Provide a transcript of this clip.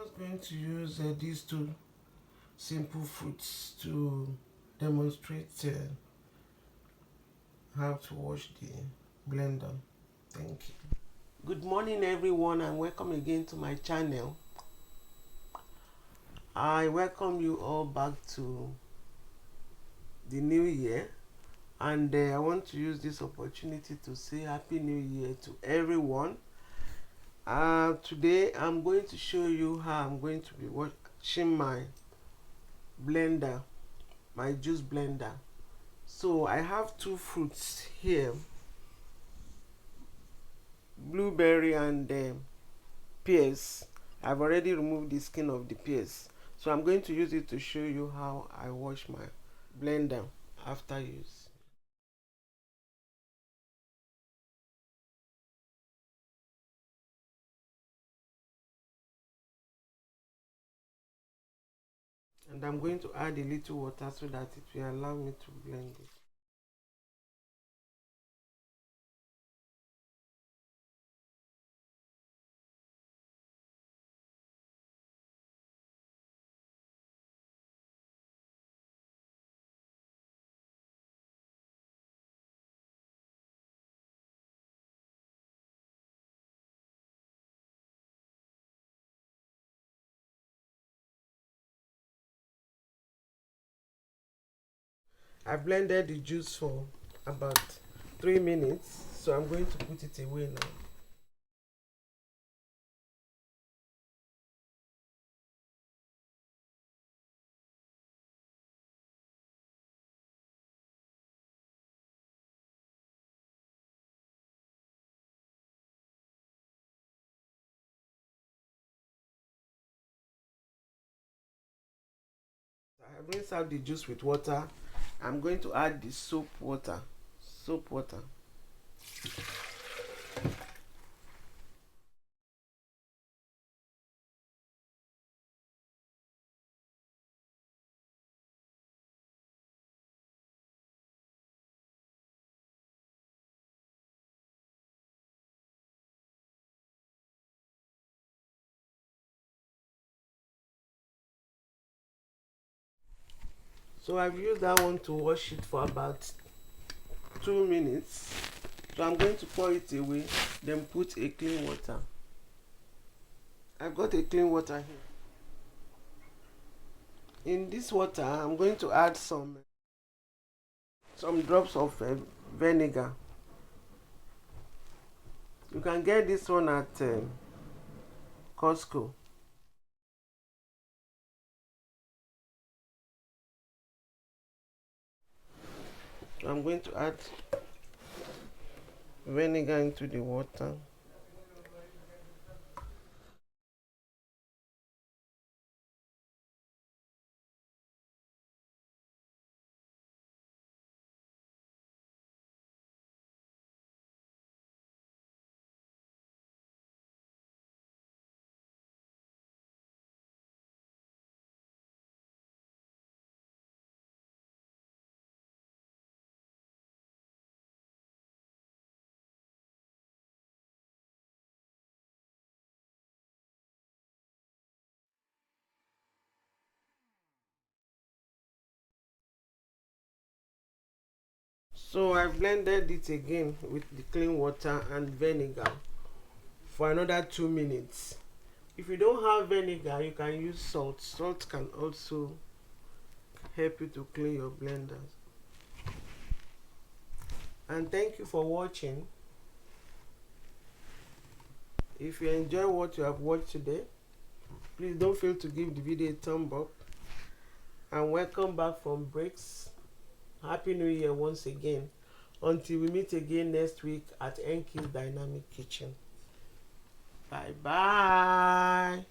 just going to use these two simple fruits to demonstrate how to wash the blender. Thank you. Good morning everyone, and welcome again to my channel. I welcome you all back to the new year, and I want to use this opportunity to say Happy New Year to everyone. Today I'm going to show you how I'm going to be washing my blender, my juice blender. So I have two fruits here, blueberry and pears. I've already removed the skin of the pears, so I'm going to use it to show you how I wash my blender after use. And I'm going to add a little water so that it will allow me to blend it. I blended the juice for about 3 minutes, so I'm going to put it away now. I have rinsed out the juice with water. I'm going to add the soap water. So I've used that one to wash it for about 2 minutes. So I'm going to pour it away, then put a clean water. I've got a clean water here. In this water, I'm going to add some drops of vinegar. You can get this one at Costco. So I'm going to add vinegar into the water. So I blended it again with the clean water and vinegar for another 2 minutes. If you don't have vinegar, you can use salt. Salt can also help you to clean your blenders. And thank you for watching. If you enjoy what you have watched today, please don't fail to give the video a thumb up. And welcome back from breaks. Happy New Year once again. Until we meet again next week at NKY'S Dynamic Kitchen. Bye bye.